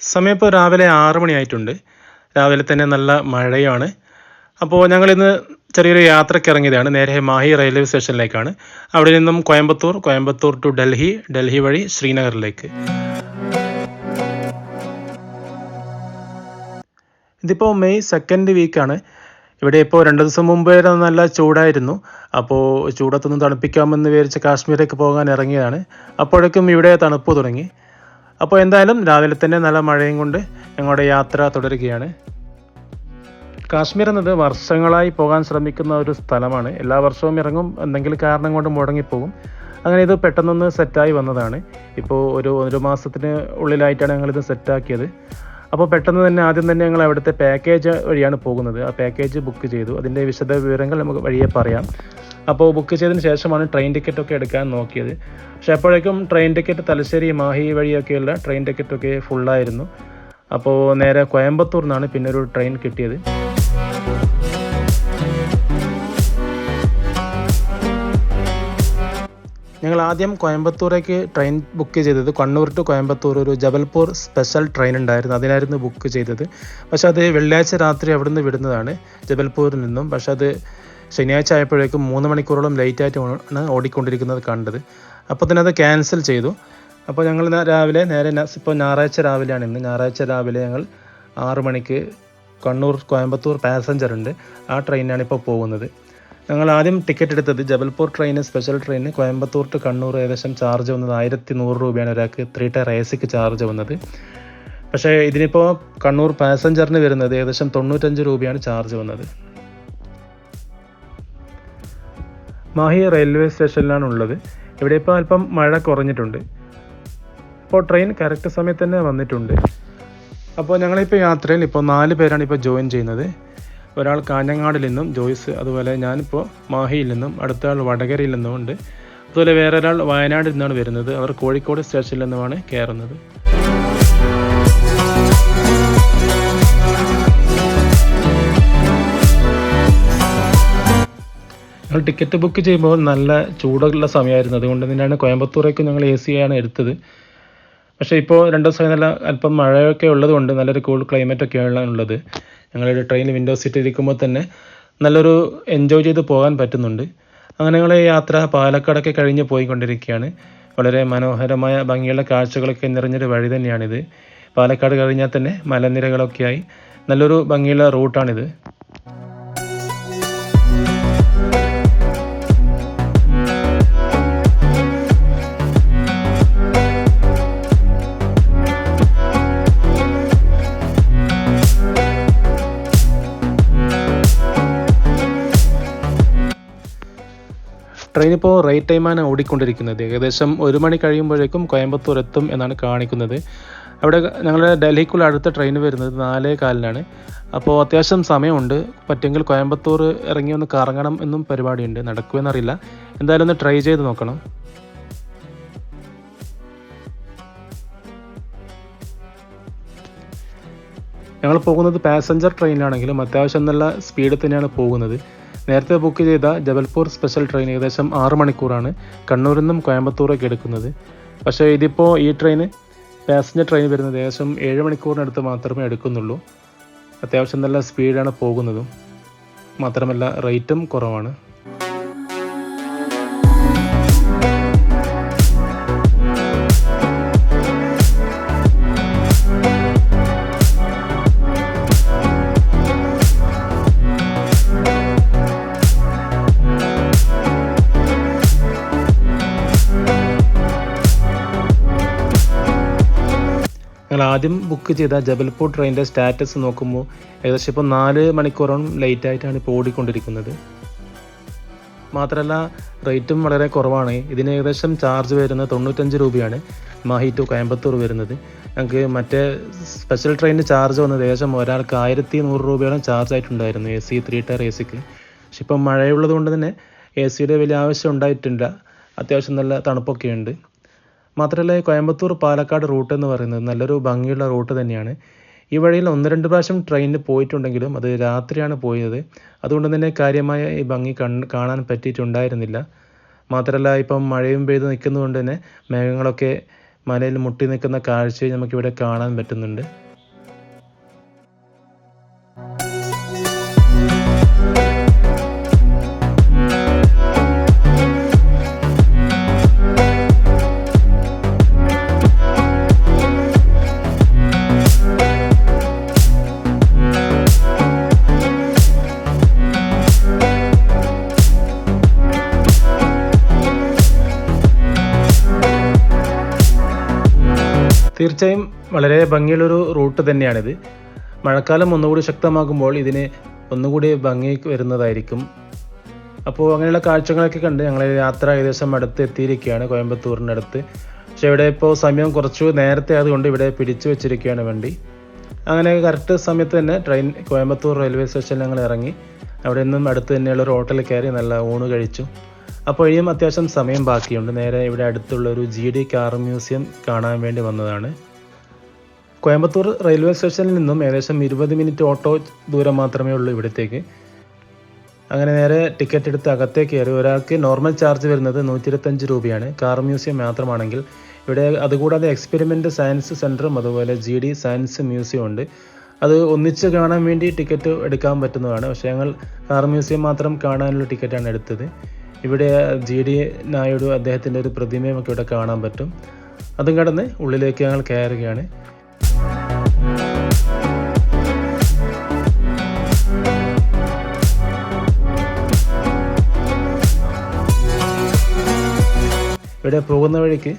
സമയം ഇപ്പോൾ രാവിലെ 6 മണിയായിട്ടുണ്ട്. രാവിലെ തന്നെ നല്ല മഴയാണ്. അപ്പോൾ ഞങ്ങളിന്ന് ചെറിയൊരു യാത്രയ്ക്ക് ഇറങ്ങിയതാണ്. നേരെ മാഹി റെയിൽവേ സ്റ്റേഷനിലേക്കാണ്. അവിടെ നിന്നും കോയമ്പത്തൂർ ടു ഡൽഹി, ഡൽഹി വഴി ശ്രീനഗറിലേക്ക്. ഇതിപ്പോൾ മെയ് 2nd വീക്കാണ്. ഇവിടെ ഇപ്പോൾ 2 ദിവസം മുമ്പ് വരെ നല്ല ചൂടായിരുന്നു. അപ്പോൾ ചൂടത്തൊന്ന് തണുപ്പിക്കാമെന്ന് വിചാരിച്ച് കാശ്മീരേക്ക് പോകാൻ ഇറങ്ങിയതാണ്. അപ്പോഴേക്കും ഇവിടെ തണുപ്പ് തുടങ്ങി. അപ്പോൾ എന്തായാലും രാവിലെ തന്നെ നല്ല മഴയും കൊണ്ട് ഞങ്ങളുടെ യാത്ര തുടരുകയാണ്. കാശ്മീർ എന്നത് വർഷങ്ങളായി പോകാൻ ശ്രമിക്കുന്ന ഒരു സ്ഥലമാണ്. എല്ലാ വർഷവും ഇറങ്ങും, എന്തെങ്കിലും കാരണം കൊണ്ട് മുടങ്ങിപ്പോകും. അങ്ങനെ ഇത് പെട്ടെന്നൊന്ന് സെറ്റായി വന്നതാണ്. ഇപ്പോൾ ഒരു മാസത്തിന് ഉള്ളിലായിട്ടാണ് ഞങ്ങളിത് സെറ്റാക്കിയത്. അപ്പോൾ പെട്ടെന്ന് തന്നെ ആദ്യം തന്നെ ഞങ്ങൾ അവിടുത്തെ പാക്കേജ് വഴിയാണ് പോകുന്നത്. ആ പാക്കേജ് ബുക്ക് ചെയ്തു. അതിൻ്റെ വിശദ വിവരങ്ങൾ നമുക്ക് വഴിയെ പറയാം. അപ്പോൾ ബുക്ക് ചെയ്തതിന് ശേഷമാണ് ട്രെയിൻ ടിക്കറ്റൊക്കെ എടുക്കാൻ നോക്കിയത്. പക്ഷേ അപ്പോഴേക്കും ട്രെയിൻ ടിക്കറ്റ് തലശ്ശേരി മാഹി വഴിയൊക്കെയുള്ള ട്രെയിൻ ടിക്കറ്റൊക്കെ ഫുള്ളായിരുന്നു. അപ്പോൾ നേരെ കോയമ്പത്തൂർ നിന്നാണ് പിന്നെ ഒരു ട്രെയിൻ കിട്ടിയത്. ഞങ്ങൾ ആദ്യം കോയമ്പത്തൂരേക്ക് ട്രെയിൻ ബുക്ക് ചെയ്തത് കണ്ണൂർ ടു കോയമ്പത്തൂർ ഒരു ജബൽപൂർ സ്പെഷ്യൽ ട്രെയിൻ ഉണ്ടായിരുന്നു, അതിനായിരുന്നു ബുക്ക് ചെയ്തത്. പക്ഷെ അത് വെള്ളിയാഴ്ച രാത്രി അവിടെ നിന്ന് വിടുന്നതാണ് ജബൽപൂരിൽ നിന്നും. പക്ഷെ അത് ശനിയാഴ്ച ആയപ്പോഴേക്കും 3 മണിക്കൂറോളം ലേറ്റായിട്ടാണ് ഓടിക്കൊണ്ടിരിക്കുന്നത് കണ്ടത്. അപ്പോൾ തന്നെ അത് ക്യാൻസൽ ചെയ്തു. അപ്പോൾ ഞങ്ങൾ രാവിലെ ഇപ്പോൾ ഞായറാഴ്ച രാവിലെയാണ് ഇന്ന്. ഞായറാഴ്ച രാവിലെ ഞങ്ങൾ 6 മണിക്ക് കണ്ണൂർ കോയമ്പത്തൂർ പാസഞ്ചർ ഉണ്ട്, ആ ട്രെയിനാണ് ഇപ്പോൾ പോകുന്നത്. ഞങ്ങൾ ആദ്യം ടിക്കറ്റ് എടുത്തത് Jabalpur train, special train Coimbatore to Kannur. ഏകദേശം ചാർജ് വന്നത് 1100 രൂപയാണ് ഒരാൾക്ക് 3 ടയർ AC ചാർജ് വന്നത്. പക്ഷേ ഇതിനിപ്പോൾ കണ്ണൂർ പാസഞ്ചറിന് വരുന്നത് ഏകദേശം 95 രൂപയാണ് ചാർജ് വന്നത്. മാഹി റെയിൽവേ സ്റ്റേഷനിലാണ് ഉള്ളത്. ഇവിടെ ഇപ്പോൾ അല്പം മഴ കുറഞ്ഞിട്ടുണ്ട്. ഇപ്പോൾ ട്രെയിൻ കറക്റ്റ് സമയത്ത് തന്നെ വന്നിട്ടുണ്ട്. അപ്പോൾ ഞങ്ങളിപ്പോൾ യാത്രയിൽ ഇപ്പോൾ 4 പേരാണ് ഇപ്പോൾ ജോയിൻ ചെയ്യുന്നത്. ഒരാൾ കാഞ്ഞങ്ങാടിൽ നിന്നും ജോയ്സ്, അതുപോലെ ഞാനിപ്പോൾ മാഹിയിൽ നിന്നും, അടുത്ത ആൾ വടകരയിൽ നിന്നും ഉണ്ട്. അതുപോലെ വേറൊരാൾ വയനാട്ടിൽ നിന്നാണ് വരുന്നത്. അവർ കോഴിക്കോട് സ്റ്റേഷനിൽ നിന്നുമാണ് കയറുന്നത്. ഞങ്ങൾ ടിക്കറ്റ് ബുക്ക് ചെയ്യുമ്പോൾ നല്ല ചൂടുള്ള സമയമായിരുന്നു. അതുകൊണ്ട് തന്നെയാണ് കോയമ്പത്തൂരേക്ക് ഞങ്ങൾ AC ആണ് എടുത്തത്. പക്ഷേ ഇപ്പോൾ 2 ദിവസമായി നല്ല അല്പം മഴയൊക്കെ ഉള്ളത് കൊണ്ട് നല്ലൊരു കൂൾ ക്ലൈമറ്റൊക്കെയാണ് ഉള്ളത്. ഞങ്ങളുടെ ട്രെയിൻ വിൻഡോ സീറ്റ് ഇരിക്കുമ്പോൾ തന്നെ നല്ലൊരു എൻജോയ് ചെയ്ത് പോകാൻ പറ്റുന്നുണ്ട്. അങ്ങനെ ഞങ്ങൾ യാത്ര പാലക്കാടൊക്കെ കഴിഞ്ഞ് പോയിക്കൊണ്ടിരിക്കുകയാണ്. വളരെ മനോഹരമായ ഭംഗിയുള്ള കാഴ്ചകളൊക്കെ നിറഞ്ഞൊരു വഴി തന്നെയാണിത്. പാലക്കാട് കഴിഞ്ഞാൽ തന്നെ മലനിരകളൊക്കെയായി നല്ലൊരു ഭംഗിയുള്ള റൂട്ടാണിത്. ട്രെയിൻ ഇപ്പോൾ റൈറ്റ് ടൈമാണ് ഓടിക്കൊണ്ടിരിക്കുന്നത്. ഏകദേശം 1 മണി കഴിയുമ്പോഴേക്കും കോയമ്പത്തൂർ എത്തും എന്നാണ് കാണിക്കുന്നത്. അവിടെ ഞങ്ങളുടെ ഡൽഹിക്കുള്ള അടുത്ത ട്രെയിൻ വരുന്നത് 4:15-നാണ്. അപ്പോൾ അത്യാവശ്യം സമയമുണ്ട്. പറ്റുമെങ്കിൽ കോയമ്പത്തൂർ ഇറങ്ങി ഒന്ന് കറങ്ങണം എന്നും പരിപാടിയുണ്ട്. നടക്കുമെന്നറിയില്ല, എന്തായാലും ഒന്ന് ട്രൈ ചെയ്ത് നോക്കണം. ഞങ്ങൾ പോകുന്നത് പാസഞ്ചർ ട്രെയിനിലാണെങ്കിലും അത്യാവശ്യം നല്ല സ്പീഡിൽ തന്നെയാണ് പോകുന്നത്. നേരത്തെ ബുക്ക് ചെയ്ത ജബൽപൂർ സ്പെഷ്യൽ ട്രെയിൻ ഏകദേശം 6 മണിക്കൂറാണ് കണ്ണൂരിൽ നിന്നും കോയമ്പത്തൂരേക്ക് എടുക്കുന്നത്. പക്ഷേ ഇതിപ്പോൾ ഈ ട്രെയിന് പാസഞ്ചർ ട്രെയിൻ വരുന്നത് ഏകദേശം 7 മണിക്കൂറിനടുത്ത് മാത്രമേ എടുക്കുന്നുള്ളൂ. അത്യാവശ്യം നല്ല സ്പീഡാണ് പോകുന്നതും. മാത്രമല്ല റേറ്റും കുറവാണ്. ഞങ്ങൾ ആദ്യം ബുക്ക് ചെയ്ത ജബൽപൂർ ട്രെയിനിൻ്റെ സ്റ്റാറ്റസ് നോക്കുമ്പോൾ ഏകദേശം ഇപ്പോൾ 4 മണിക്കൂറോളം ലേറ്റായിട്ടാണ് ഇപ്പോൾ ഓടിക്കൊണ്ടിരിക്കുന്നത്. മാത്രമല്ല റേറ്റും വളരെ കുറവാണ്. ഇതിന് ഏകദേശം ചാർജ് വരുന്നത് 95 രൂപയാണ് മാഹി ടു കോയമ്പത്തൂർ വരുന്നത്. ഞങ്ങൾക്ക് മറ്റേ സ്പെഷ്യൽ ട്രെയിനിന് ചാർജ് വന്നത് ഏകദേശം ഒരാൾക്ക് 1100 രൂപയോളം ചാർജ് ആയിട്ടുണ്ടായിരുന്നു AC 3 ടയർ ACക്ക്. പക്ഷെ ഇപ്പം മഴയുള്ളത് കൊണ്ട് തന്നെ AC വലിയ ആവശ്യം ഉണ്ടായിട്ടില്ല. അത്യാവശ്യം നല്ല തണുപ്പൊക്കെ ഉണ്ട്. മാത്രമല്ല കോയമ്പത്തൂർ പാലക്കാട് റൂട്ട് എന്ന് പറയുന്നത് നല്ലൊരു ഭംഗിയുള്ള റൂട്ട് തന്നെയാണ്. ഈ വഴിയിൽ 1-2 പ്രാവശ്യം ട്രെയിനിൽ പോയിട്ടുണ്ടെങ്കിലും അത് രാത്രിയാണ് പോയത്. അതുകൊണ്ട് തന്നെ കാര്യമായ ഈ ഭംഗി കാണാൻ പറ്റിയിട്ടുണ്ടായിരുന്നില്ല. മാത്രമല്ല ഇപ്പം മഴയും പെയ്ത് നിൽക്കുന്നതുകൊണ്ട് തന്നെ മേഘങ്ങളൊക്കെ മലയിൽ മുട്ടി നിൽക്കുന്ന കാഴ്ചയും നമുക്കിവിടെ കാണാൻ പറ്റുന്നുണ്ട്. തീർച്ചയായും വളരെ ഭംഗിയുള്ളൊരു റൂട്ട് തന്നെയാണിത്. മഴക്കാലം ഒന്നുകൂടി ശക്തമാകുമ്പോൾ ഇതിന് ഒന്നുകൂടി ഭംഗി വരുന്നതായിരിക്കും. അപ്പോൾ അങ്ങനെയുള്ള കാഴ്ചകളൊക്കെ കണ്ട് ഞങ്ങൾ യാത്ര ഏകദേശം അടുത്ത് എത്തിയിരിക്കുകയാണ്, കോയമ്പത്തൂരിനടുത്ത്. പക്ഷേ ഇവിടെ ഇപ്പോൾ സമയം കുറച്ചു നേരത്തെ ആയതുകൊണ്ട് ഇവിടെ പിടിച്ചു വെച്ചിരിക്കുകയാണ് വണ്ടി. അങ്ങനെ കറക്റ്റ് സമയത്ത് തന്നെ ട്രെയിൻ കോയമ്പത്തൂർ റെയിൽവേ സ്റ്റേഷനിൽ ഞങ്ങൾ ഇറങ്ങി. അവിടെ നിന്നും അടുത്ത് തന്നെയുള്ള ഒരു ഹോട്ടലിൽ കയറി നല്ല ഊണ് കഴിച്ചു. അപ്പോൾ ഇനിയും അത്യാവശ്യം സമയം ബാക്കിയുണ്ട്. നേരെ ഇവിടെ അടുത്തുള്ള ഒരു GD കാർ മ്യൂസിയം കാണാൻ വേണ്ടി വന്നതാണ്. കോയമ്പത്തൂർ റെയിൽവേ സ്റ്റേഷനിൽ നിന്നും ഏകദേശം 20 മിനിറ്റ് ഓട്ടോ ദൂരം മാത്രമേ ഉള്ളൂ ഇവിടത്തേക്ക്. അങ്ങനെ നേരെ ടിക്കറ്റ് എടുത്ത് അകത്തേക്ക് കയറി. ഒരാൾക്ക് നോർമൽ ചാർജ് വരുന്നത് 125 രൂപയാണ് കാർ മ്യൂസിയം മാത്രമാണെങ്കിൽ. ഇവിടെ അതുകൂടാതെ എക്സ്പെരിമെൻ്റ് സയൻസ് സെൻറ്ററും അതുപോലെ GD സയൻസ് മ്യൂസിയം ഉണ്ട്. അത് ഒന്നിച്ച് കാണാൻ വേണ്ടി ടിക്കറ്റ് എടുക്കാൻ പറ്റുന്നതാണ്. പക്ഷേ ഞങ്ങൾ കാർ മ്യൂസിയം മാത്രം കാണാനുള്ള ടിക്കറ്റാണ് എടുത്തത്. ഇവിടെ GD നായിഡു അദ്ദേഹത്തിൻ്റെ ഒരു പ്രതിമയും ഒക്കെ ഇവിടെ കാണാൻ പറ്റും. അതും കടന്ന് ഉള്ളിലേക്ക് ഞങ്ങൾ കയറുകയാണ്. ഇവിടെ പോകുന്ന വഴിക്ക്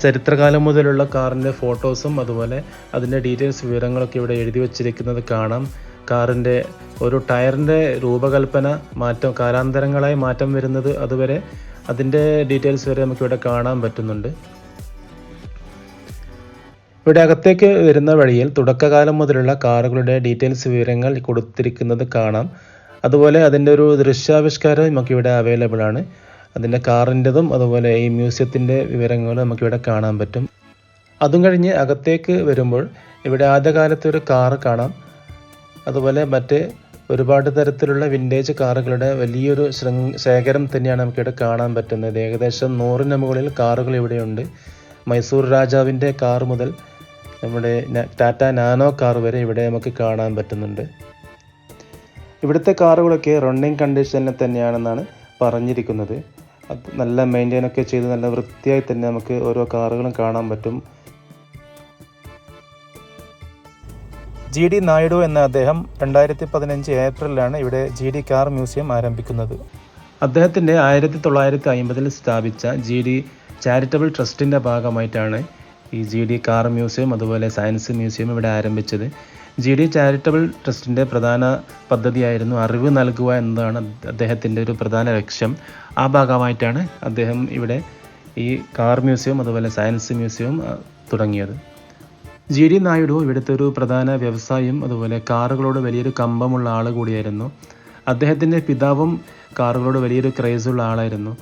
ചരിത്രകാലം മുതലുള്ള കാറിൻ്റെ ഫോട്ടോസും അതുപോലെ അതിൻ്റെ ഡീറ്റെയിൽസ് വിവരങ്ങളൊക്കെ ഇവിടെ എഴുതി വച്ചിരിക്കുന്നത് കാണാം. കാറിൻ്റെ ഒരു ടയറിൻ്റെ രൂപകൽപ്പന മാറ്റം കാലാന്തരങ്ങളായി മാറ്റം വരുന്നത് അതുവരെ അതിൻ്റെ ഡീറ്റെയിൽസ് വരെ നമുക്കിവിടെ കാണാൻ പറ്റുന്നുണ്ട്. ഇവിടെ അകത്തേക്ക് വരുന്ന വഴിയിൽ തുടക്കകാലം മുതലുള്ള കാറുകളുടെ ഡീറ്റെയിൽസ് വിവരങ്ങൾ കൊടുത്തിരിക്കുന്നത് കാണാം. അതുപോലെ അതിൻ്റെ ഒരു ദൃശ്യാവിഷ്കാരം നമുക്കിവിടെ അവൈലബിൾ ആണ്. അതിൻ്റെ കാറിൻ്റെതും അതുപോലെ ഈ മ്യൂസിയത്തിൻ്റെ വിവരങ്ങളും നമുക്കിവിടെ കാണാൻ പറ്റും. അതും കഴിഞ്ഞ് അകത്തേക്ക് വരുമ്പോൾ ഇവിടെ ആദ്യകാലത്തെ ഒരു കാറ് കാണാം. അതുപോലെ മറ്റ് ഒരുപാട് തരത്തിലുള്ള വിൻറ്റേജ് കാറുകളുടെ വലിയൊരു ശേഖരം തന്നെയാണ് നമുക്കിവിടെ കാണാൻ പറ്റുന്നത്. ഏകദേശം 100ന് മുകളിൽ കാറുകൾ ഇവിടെയുണ്ട്. മൈസൂർ രാജാവിൻ്റെ കാർ മുതൽ നമ്മുടെ ടാറ്റ നാനോ കാർ വരെ ഇവിടെ നമുക്ക് കാണാൻ പറ്റുന്നുണ്ട്. ഇവിടുത്തെ കാറുകളൊക്കെ റണ്ണിങ് കണ്ടീഷനിൽ തന്നെയാണെന്നാണ് പറഞ്ഞിരിക്കുന്നത്. നല്ല മെയിൻറ്റെയിൻ ഒക്കെ ചെയ്ത് നല്ല വൃത്തിയായി തന്നെ നമുക്ക് ഓരോ കാറുകളും കാണാൻ പറ്റും. GD നായിഡു എന്ന അദ്ദേഹം 2015 ഏപ്രിലാണ് ഇവിടെ GD കാർ മ്യൂസിയം ആരംഭിക്കുന്നത്. അദ്ദേഹത്തിൻ്റെ 1950 സ്ഥാപിച്ച GD ചാരിറ്റബിൾ ട്രസ്റ്റിൻ്റെ ഭാഗമായിട്ടാണ് ഈ GD കാർ മ്യൂസിയം അതുപോലെ സയൻസ് മ്യൂസിയം ഇവിടെ ആരംഭിച്ചത്. GD ചാരിറ്റബിൾ ട്രസ്റ്റിൻ്റെ പ്രധാന പദ്ധതിയായിരുന്നു അറിവ് നൽകുക എന്നതാണ് അദ്ദേഹത്തിൻ്റെ ഒരു പ്രധാന ലക്ഷ്യം. ആ ഭാഗമായിട്ടാണ് അദ്ദേഹം ഇവിടെ ഈ കാർ മ്യൂസിയം അതുപോലെ സയൻസ് മ്യൂസിയം തുടങ്ങിയത്. GD നായിഡു ഇവിടുത്തെ ഒരു പ്രധാന വ്യവസായം അതുപോലെ കാറുകളോട് വലിയൊരു കമ്പമുള്ള ആൾ കൂടിയായിരുന്നു. അദ്ദേഹത്തിൻ്റെ പിതാവും കാറുകളോട് വലിയൊരു ക്രേസുള്ള ആളായിരുന്നു.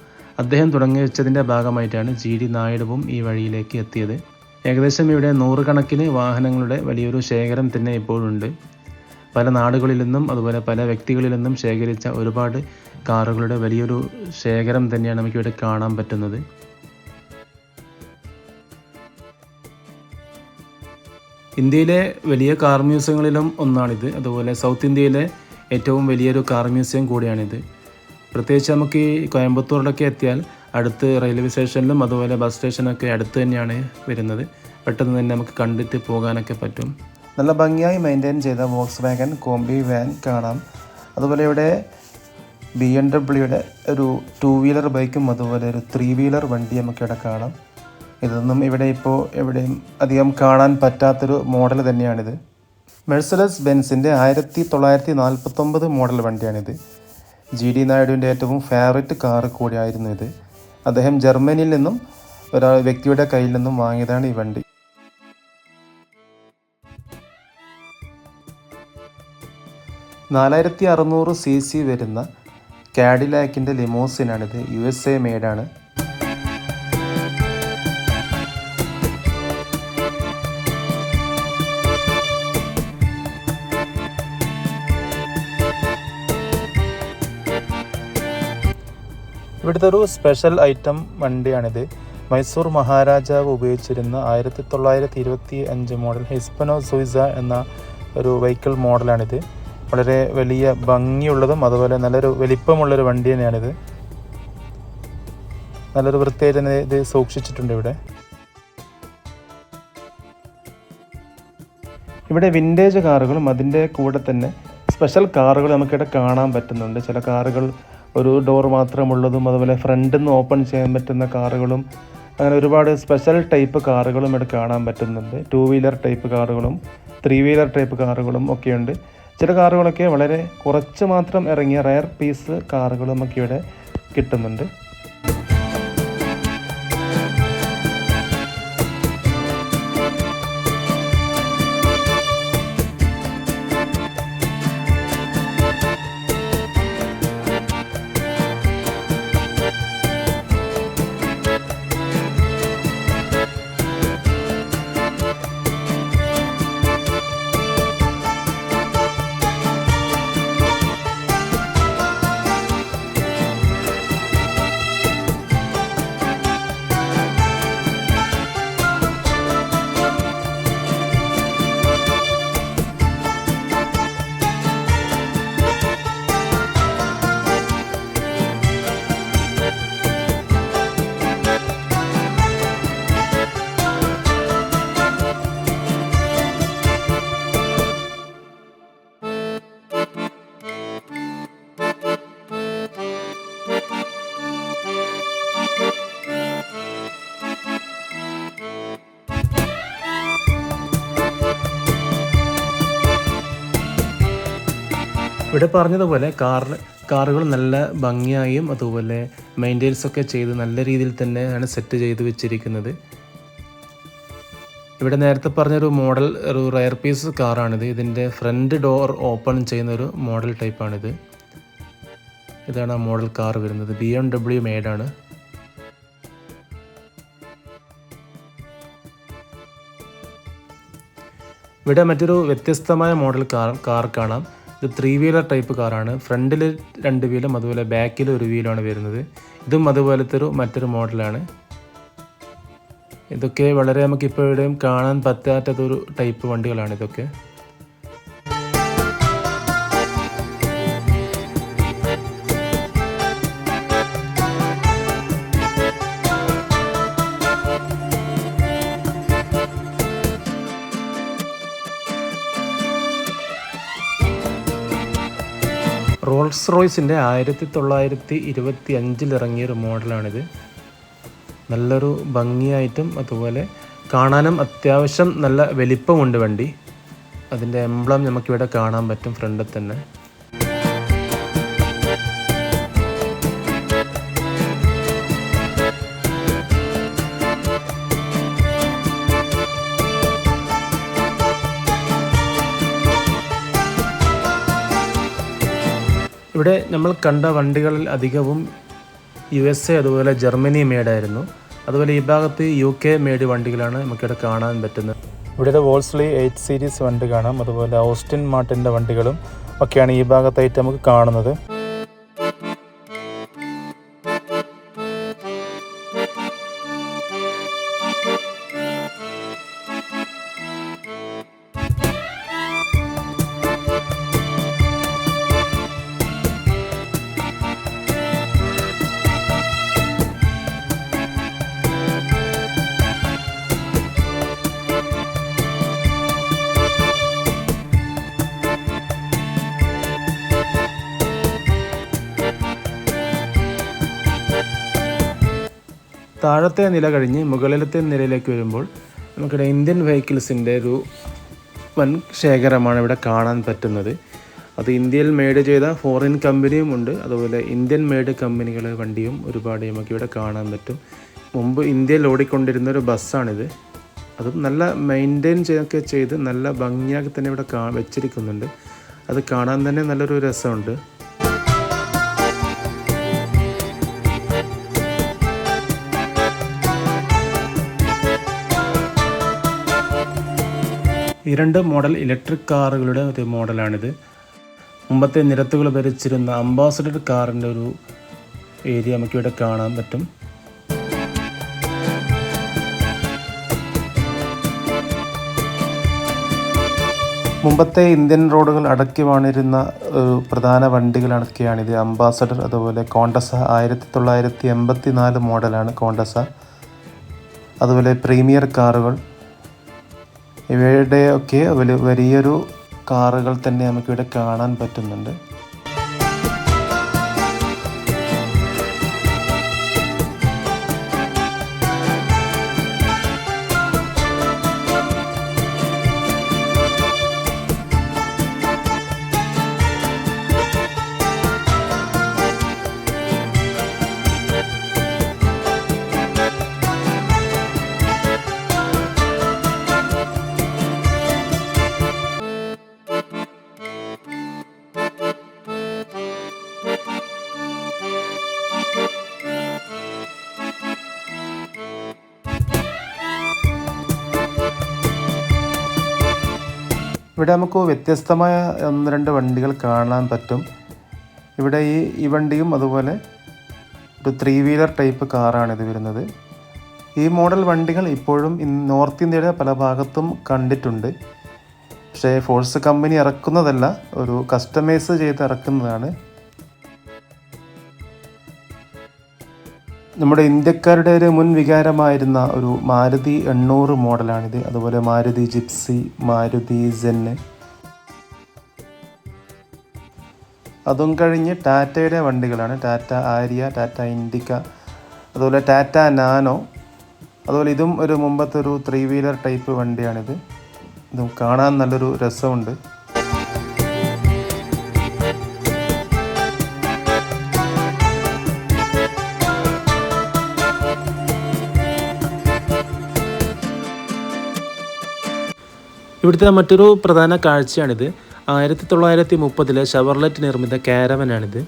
അദ്ദേഹം തുടങ്ങി വെച്ചതിൻ്റെ ഭാഗമായിട്ടാണ് GD നായിഡുവും ഈ വഴിയിലേക്ക് എത്തിയത്. ഏകദേശം ഇവിടെ 100 കണക്കിന് വാഹനങ്ങളുടെ വലിയൊരു ശേഖരം തന്നെ ഇപ്പോഴുണ്ട്. പല നാടുകളിൽ നിന്നും അതുപോലെ പല വ്യക്തികളിൽ നിന്നും ശേഖരിച്ച ഒരുപാട് കാറുകളുടെ വലിയൊരു ശേഖരം തന്നെയാണ് നമുക്കിവിടെ കാണാൻ പറ്റുന്നത്. ഇന്ത്യയിലെ വലിയ കാർ മ്യൂസിയങ്ങളിലും ഒന്നാണിത്. അതുപോലെ സൗത്ത് ഇന്ത്യയിലെ ഏറ്റവും വലിയൊരു കാർ മ്യൂസിയം കൂടിയാണിത്. പ്രത്യേകിച്ച് നമുക്ക് ഈ കോയമ്പത്തൂരിലൊക്കെ എത്തിയാൽ അടുത്ത് റെയിൽവേ സ്റ്റേഷനിലും അതുപോലെ ബസ് സ്റ്റേഷനൊക്കെ അടുത്ത് തന്നെയാണ് വരുന്നത്. പെട്ടെന്ന് തന്നെ നമുക്ക് കണ്ടിട്ട് പോകാനൊക്കെ പറ്റും. നല്ല ഭംഗിയായി മെയിൻറ്റെയിൻ ചെയ്ത വോക്സ് വാഗൺ കോംബി വാൻ കാണാം. അതുപോലെ ഇവിടെ BMW ഒരു 2 വീലർ ബൈക്കും അതുപോലെ ഒരു 3 വീലർ വണ്ടി നമുക്കിവിടെ കാണാം. ഇതൊന്നും ഇവിടെ ഇപ്പോൾ എവിടെയും അധികം കാണാൻ പറ്റാത്തൊരു മോഡൽ തന്നെയാണിത്. മെഴ്സഡസ് ബെൻസിൻ്റെ 1949 മോഡൽ വണ്ടിയാണിത്. GD നായിഡുവിൻ്റെ ഏറ്റവും ഫേവറേറ്റ് കാർ കൂടിയായിരുന്നു ഇത്. അദ്ദേഹം ജർമ്മനിയിൽ നിന്നും വ്യക്തിയുടെ കയ്യിൽ നിന്നും വാങ്ങിയതാണ് ഈ വണ്ടി. $4600cc വരുന്ന കാഡിലാക്കിൻ്റെ ലിമോസിനാണിത്. USA മെയ്ഡാണ്. ഇവിടുത്തെ ഒരു സ്പെഷ്യൽ ഐറ്റം വണ്ടിയാണിത്. മൈസൂർ മഹാരാജാവ് ഉപയോഗിച്ചിരുന്ന 1925 മോഡൽ ഹിസ്പനോ സൂയിസ എന്ന ഒരു വെഹിക്കിൾ മോഡലാണിത്. വളരെ വലിയ ഭംഗിയുള്ളതും അതുപോലെ നല്ലൊരു വലിപ്പമുള്ളൊരു വണ്ടി തന്നെയാണിത്. നല്ലൊരു വൃത്തിയായിട്ട് തന്നെ ഇത് സൂക്ഷിച്ചിട്ടുണ്ട്. ഇവിടെ വിൻറ്റേജ് കാറുകളും അതിൻ്റെ കൂടെ തന്നെ സ്പെഷ്യൽ കാറുകൾ നമുക്കിവിടെ കാണാൻ പറ്റുന്നുണ്ട്. ചില കാറുകൾ ഒരു ഡോർ മാത്രമുള്ളതും അതുപോലെ ഫ്രണ്ടിൽ നിന്ന് ഓപ്പൺ ചെയ്യാൻ പറ്റുന്ന കാറുകളും അങ്ങനെ ഒരുപാട് സ്പെഷ്യൽ ടൈപ്പ് കാറുകളും ഇവിടെ കാണാൻ പറ്റുന്നുണ്ട്. 2 വീലർ ടൈപ്പ് കാറുകളും 3 വീലർ ടൈപ്പ് കാറുകളും ഒക്കെയുണ്ട്. ചില കാറുകളൊക്കെ വളരെ കുറച്ച് മാത്രം ഇറങ്ങിയ റയർ പീസ് കാറുകളും ഒക്കെ ഇവിടെ കിട്ടുന്നുണ്ട്. ഇവിടെ പറഞ്ഞതുപോലെ കാറുകൾ നല്ല ഭംഗിയായും അതുപോലെ മെയിൻ്റെനൻസൊക്കെ ചെയ്ത് നല്ല രീതിയിൽ തന്നെയാണ് സെറ്റ് ചെയ്ത് വെച്ചിരിക്കുന്നത്. ഇവിടെ നേരത്തെ പറഞ്ഞൊരു മോഡൽ ഒരു റയർ പീസ് കാറാണിത്. ഇതിൻ്റെ ഫ്രണ്ട് ഡോർ ഓപ്പൺ ചെയ്യുന്നൊരു മോഡൽ ടൈപ്പാണിത്. ഇതാണ് ആ മോഡൽ കാർ വരുന്നത്. BMW മെയ്ഡാണ്. ഇവിടെ മറ്റൊരു വ്യത്യസ്തമായ മോഡൽ കാർ കാണാം. ഇത് 3 വീലർ ടൈപ്പ് കാറാണ്. ഫ്രണ്ടിൽ 2 വീലും അതുപോലെ ബാക്കിൽ 1 വീലുമാണ് വരുന്നത്. ഇതും അതുപോലത്തെ മറ്റൊരു മോഡലാണ്. ഇതൊക്കെ വളരെ നമുക്കിപ്പോൾ എവിടെയും കാണാൻ പറ്റാത്തൊരു ടൈപ്പ് വണ്ടികളാണ് ഇതൊക്കെ. റോൾസ് റോയ്സിൻ്റെ 1925 ഇറങ്ങിയൊരു മോഡലാണിത്. നല്ലൊരു ഭംഗിയായിട്ടും അതുപോലെ കാണാനും അത്യാവശ്യം നല്ല വലിപ്പമുണ്ട് വണ്ടി. അതിൻ്റെ എംബ്ലം നമുക്കിവിടെ കാണാൻ പറ്റും ഫ്രണ്ടിൽ തന്നെ. ഇവിടെ നമ്മൾ കണ്ട വണ്ടികളിൽ അധികവും USA അതുപോലെ ജർമ്മനി മെയ്ഡായിരുന്നു. അതുപോലെ ഈ ഭാഗത്ത് UK മെയ്ഡ് വണ്ടികളാണ് നമുക്കിവിടെ കാണാൻ പറ്റുന്നത്. ഇവിടെ വോൾസ്ലി 8 സീരീസ് വണ്ടി കാണാം. അതുപോലെ ഓസ്റ്റിൻ മാർട്ടിൻ്റെ വണ്ടികളും ഒക്കെയാണ് ഈ ഭാഗത്തായിട്ട് നമുക്ക് കാണുന്നത്. താഴത്തെ നില കഴിഞ്ഞ് മുകളിലത്തെ നിലയിലേക്ക് വരുമ്പോൾ നമുക്കിവിടെ ഇന്ത്യൻ വെഹിക്കിൾസിൻ്റെ ഒരു വൻ ശേഖരമാണ് ഇവിടെ കാണാൻ പറ്റുന്നത്. അത് ഇന്ത്യയിൽ മെയ്ഡ് ചെയ്ത ഫോറിൻ കമ്പനിയും ഉണ്ട്, അതുപോലെ ഇന്ത്യൻ മെയ്ഡ് കമ്പനികളുടെ വണ്ടിയും ഒരുപാട് നമുക്കിവിടെ കാണാൻ പറ്റും. മുമ്പ് ഇന്ത്യയിൽ ഓടിക്കൊണ്ടിരുന്ന ഒരു ബസ്സാണിത്. അതും നല്ല മെയിൻറ്റെയിൻ ചെയ്ത് നല്ല ഭംഗിയാക്കി തന്നെ ഇവിടെ വെച്ചിരിക്കുന്നുണ്ട്. അത് കാണാൻ തന്നെ നല്ലൊരു രസമുണ്ട്. ഈ 2 മോഡൽ ഇലക്ട്രിക് കാറുകളുടെ ഒരു മോഡലാണിത്. മുമ്പത്തെ നിരത്തുകൾ ഭരിച്ചിരുന്ന അംബാസഡർ കാറിൻ്റെ ഒരു ഏരിയ നമുക്കിവിടെ കാണാൻ പറ്റും. മുമ്പത്തെ ഇന്ത്യൻ റോഡുകൾ അടക്കി വാണിരുന്ന പ്രധാന വണ്ടികളൊക്കെയാണിത്. അംബാസഡർ, അതുപോലെ കോണ്ടസ 1984 മോഡലാണ് കോണ്ടസ. അതുപോലെ പ്രീമിയർ കാറുകൾ, ഇവയുടെയൊക്കെ വലിയൊരു കാറുകൾ തന്നെ നമുക്കിവിടെ കാണാൻ പറ്റുന്നുണ്ട്. ഇവിടെ നമുക്ക് വ്യത്യസ്തമായ 1-2 വണ്ടികൾ കാണാൻ പറ്റും. ഇവിടെ ഈ വണ്ടിയും അതുപോലെ ഒരു 3 വീലർ ടൈപ്പ് കാറാണിത് വരുന്നത്. ഈ മോഡൽ വണ്ടികൾ ഇപ്പോഴും നോർത്ത് ഇന്ത്യയുടെ പല ഭാഗത്തും കണ്ടിട്ടുണ്ട്. പക്ഷേ ഫോഴ്സ് കമ്പനി ഇറക്കുന്നതല്ല, ഒരു കസ്റ്റമൈസ് ചെയ്ത് ഇറക്കുന്നതാണ്. നമ്മുടെ ഇന്ത്യക്കാരുടെ ഒരു മുൻ വികാരമായിരുന്ന ഒരു മാരുതി 800 മോഡലാണിത്. അതുപോലെ മാരുതി ജിപ്സി, മാരുതി സെന്ന്, അതും കഴിഞ്ഞ് ടാറ്റയുടെ വണ്ടികളാണ്. ടാറ്റ ആര്യ, ടാറ്റ ഇൻഡിക്ക, അതുപോലെ ടാറ്റ നാനോ. അതുപോലെ ഇതും ഒരു മുമ്പത്തെ ഒരു 3 വീലർ ടൈപ്പ് വണ്ടിയാണിത്. ഇതും കാണാൻ നല്ലൊരു രസമുണ്ട്. ഇവിടുത്തെ മറ്റൊരു പ്രധാന കാഴ്ചയാണിത്. 1930 ഷെവർലെറ്റ് നിർമ്മിത കാരവനാണിത്.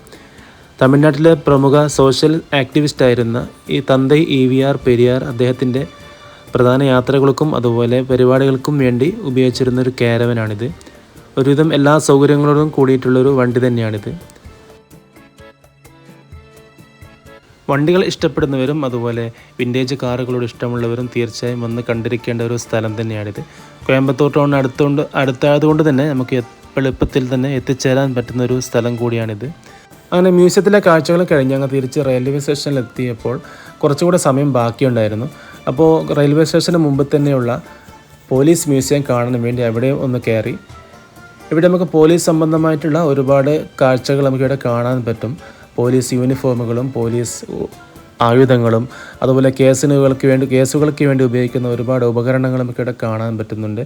തമിഴ്നാട്ടിലെ പ്രമുഖ സോഷ്യൽ ആക്ടിവിസ്റ്റായിരുന്ന ഈ തന്തൈ EVR പെരിയാർ അദ്ദേഹത്തിൻ്റെ പ്രധാന യാത്രകൾക്കും അതുപോലെ പരിപാടികൾക്കും വേണ്ടി ഉപയോഗിച്ചിരുന്നൊരു കാരവനാണിത്. ഒരുവിധം എല്ലാ സൗകര്യങ്ങളോടും കൂടിയിട്ടുള്ളൊരു വണ്ടി തന്നെയാണിത്. വണ്ടികൾ ഇഷ്ടപ്പെടുന്നവരും അതുപോലെ വിൻറ്റേജ് കാറുകളോട് ഇഷ്ടമുള്ളവരും തീർച്ചയായും വന്ന് കണ്ടിരിക്കേണ്ട ഒരു സ്ഥലം തന്നെയാണിത്. കോയമ്പത്തൂർ ടൗൺ അടുത്തായതുകൊണ്ട് തന്നെ നമുക്ക് എളുപ്പത്തിൽ തന്നെ എത്തിച്ചേരാൻ പറ്റുന്ന ഒരു സ്ഥലം കൂടിയാണിത്. അങ്ങനെ മ്യൂസിയത്തിലെ കാഴ്ചകൾ കഴിഞ്ഞ് അങ്ങ് തിരിച്ച് റെയിൽവേ സ്റ്റേഷനിൽ എത്തിയപ്പോൾ കുറച്ചുകൂടെ സമയം ബാക്കിയുണ്ടായിരുന്നു. അപ്പോൾ റെയിൽവേ സ്റ്റേഷന് മുമ്പ് തന്നെയുള്ള പോലീസ് മ്യൂസിയം കാണാൻ വേണ്ടി അവിടെ ഒന്ന് കയറി. ഇവിടെ നമുക്ക് പോലീസ് സംബന്ധമായിട്ടുള്ള ഒരുപാട് കാഴ്ചകൾ നമുക്കിവിടെ കാണാൻ പറ്റും. പോലീസ് യൂണിഫോമുകളും പോലീസ് ആയുധങ്ങളും അതുപോലെ കേസുകൾക്ക് വേണ്ടി ഉപയോഗിക്കുന്ന ഒരുപാട് ഉപകരണങ്ങൾ നമുക്കിവിടെ കാണാൻ പറ്റുന്നുണ്ട്.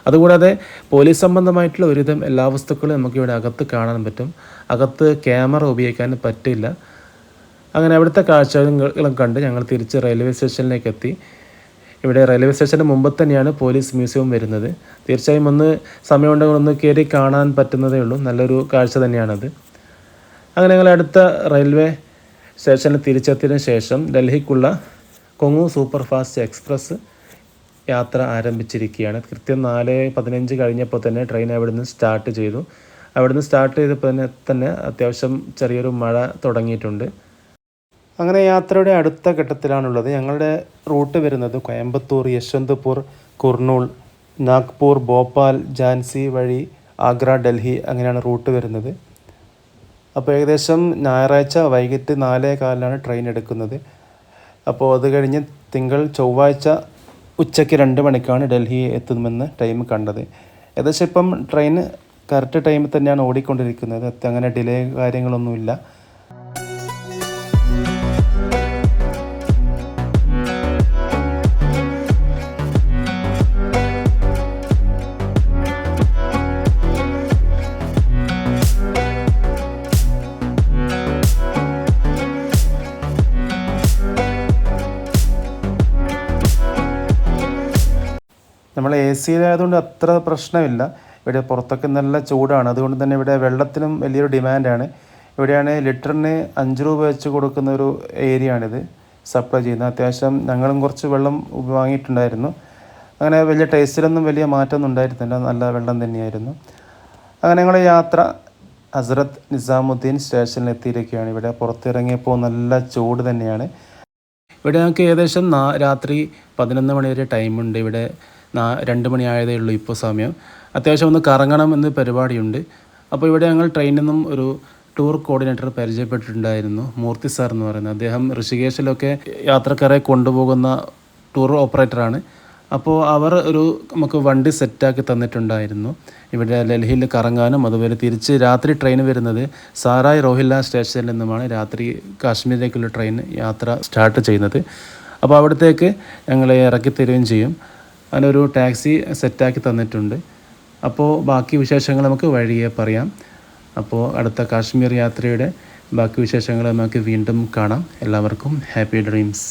അതുകൂടാതെ പോലീസ് സംബന്ധമായിട്ടുള്ള ഒരുവിധം എല്ലാ വസ്തുക്കളും നമുക്കിവിടെ അകത്ത് കാണാൻ പറ്റും. അകത്ത് ക്യാമറ ഉപയോഗിക്കാൻ പറ്റില്ല. അങ്ങനെ അവിടുത്തെ കാഴ്ചകളും കണ്ട് ഞങ്ങൾ തിരിച്ച് റെയിൽവേ സ്റ്റേഷനിലേക്ക് എത്തി. ഇവിടെ റെയിൽവേ സ്റ്റേഷൻ്റെ മുമ്പ് തന്നെയാണ് പോലീസ് മ്യൂസിയം വരുന്നത്. തീർച്ചയായും സമയമുണ്ടെങ്കിൽ ഒന്ന് കയറി കാണാൻ പറ്റുന്നതേ ഉള്ളൂ. നല്ലൊരു കാഴ്ച തന്നെയാണത്. അങ്ങനെ ഞങ്ങൾ അടുത്ത റെയിൽവേ സ്റ്റേഷനിൽ തിരിച്ചെത്തിയതിനു ശേഷം ഡൽഹിക്കുള്ള കൊങ്ങു സൂപ്പർ ഫാസ്റ്റ് എക്സ്പ്രസ് യാത്ര ആരംഭിച്ചിരിക്കുകയാണ്. കൃത്യം 4:15 കഴിഞ്ഞപ്പോൾ തന്നെ ട്രെയിൻ അവിടുന്ന് സ്റ്റാർട്ട് ചെയ്തു. അവിടുന്ന് സ്റ്റാർട്ട് ചെയ്തപ്പോൾ തന്നെ അത്യാവശ്യം ചെറിയൊരു മഴ തുടങ്ങിയിട്ടുണ്ട്. അങ്ങനെ യാത്രയുടെ അടുത്ത ഘട്ടത്തിലാണുള്ളത്. ഞങ്ങളുടെ റൂട്ട് വരുന്നത് കോയമ്പത്തൂർ, യശ്വന്ത്പൂർ, കുർണൂൾ, നാഗ്പൂർ, ഭോപ്പാൽ, ഝാൻസി വഴി ആഗ്ര, ഡൽഹി അങ്ങനെയാണ് റൂട്ട് വരുന്നത്. അപ്പോൾ ഏകദേശം ഞായറാഴ്ച വൈകിട്ട് 4:15 ട്രെയിൻ എടുക്കുന്നത്. അപ്പോൾ അത് കഴിഞ്ഞ് ചൊവ്വാഴ്ച ഉച്ചയ്ക്ക് 2 മണിക്കാണ് ഡൽഹി എത്തുമെന്ന് ടൈം കണ്ടത്. ഏകദേശം ഇപ്പം ട്രെയിൻ കറക്റ്റ് ടൈമിൽ തന്നെയാണ് ഓടിക്കൊണ്ടിരിക്കുന്നത്. അങ്ങനെ ഡിലേ കാര്യങ്ങളൊന്നുമില്ല. നമ്മൾ AC ആയതുകൊണ്ട് അത്ര പ്രശ്നമില്ല. ഇവിടെ പുറത്തൊക്കെ നല്ല ചൂടാണ്. അതുകൊണ്ട് തന്നെ ഇവിടെ വെള്ളത്തിനും വലിയൊരു ഡിമാൻഡാണ്. ഇവിടെയാണ് ലിറ്ററിന് 5 രൂപ വെച്ച് കൊടുക്കുന്ന ഒരു ഏരിയയാണിത് സപ്ലൈ ചെയ്യുന്നത്. അത്യാവശ്യം ഞങ്ങളും കുറച്ച് വെള്ളം വാങ്ങിയിട്ടുണ്ടായിരുന്നു. അങ്ങനെ വലിയ ടേസ്റ്റിലൊന്നും വലിയ മാറ്റമൊന്നും ഉണ്ടായിരുന്നില്ല. നല്ല വെള്ളം തന്നെയായിരുന്നു. അങ്ങനെ ഞങ്ങളുടെ യാത്ര ഹസ്രത്ത് നിസാമുദ്ദീൻ സ്റ്റേഷനിൽ എത്തിയിരിക്കുകയാണ്. ഇവിടെ പുറത്തിറങ്ങിയപ്പോൾ നല്ല ചൂട് തന്നെയാണ്. ഇവിടെ ഞങ്ങൾക്ക് ഏകദേശം രാത്രി 11 മണി വരെ ടൈമുണ്ട് ഇവിടെ 2 മണി ആയതേ ഉള്ളൂ ഇപ്പോൾ സമയം. അത്യാവശ്യം ഒന്ന് കറങ്ങണം എന്ന് പരിപാടിയുണ്ട്. അപ്പോൾ ഇവിടെ ഞങ്ങൾ ട്രെയിനിൽ നിന്നും ഒരു ടൂർ കോർഡിനേറ്റർ പരിചയപ്പെട്ടിട്ടുണ്ടായിരുന്നു, മൂർത്തി സാർ എന്ന് പറയുന്നത്. അദ്ദേഹം ഋഷികേശിലൊക്കെ യാത്രക്കാരെ കൊണ്ടുപോകുന്ന ടൂർ ഓപ്പറേറ്ററാണ്. അപ്പോൾ അവർ നമുക്ക് വണ്ടി സെറ്റാക്കി തന്നിട്ടുണ്ടായിരുന്നു ഇവിടെ ഡൽഹിയിൽ കറങ്ങാനും. അതുപോലെ തിരിച്ച് രാത്രി ട്രെയിൻ വരുന്നത് സാരായ് റോഹില്ല സ്റ്റേഷനിൽ നിന്നുമാണ് രാത്രി കാശ്മീരിലേക്കുള്ള ട്രെയിൻ യാത്ര സ്റ്റാർട്ട് ചെയ്യുന്നത്. അപ്പോൾ അവിടത്തേക്ക് ഞങ്ങളെ ഇറക്കി തരികയും ചെയ്യും. അതിനൊരു ടാക്സി സെറ്റാക്കി തന്നിട്ടുണ്ട്. അപ്പോൾ ബാക്കി വിശേഷങ്ങൾ നമുക്ക് വഴിയെ പറയാം. അപ്പോൾ അടുത്ത കാശ്മീർ യാത്രയുടെ ബാക്കി വിശേഷങ്ങൾ നമുക്ക് വീണ്ടും കാണാം. എല്ലാവർക്കും ഹാപ്പി ഡ്രീംസ്.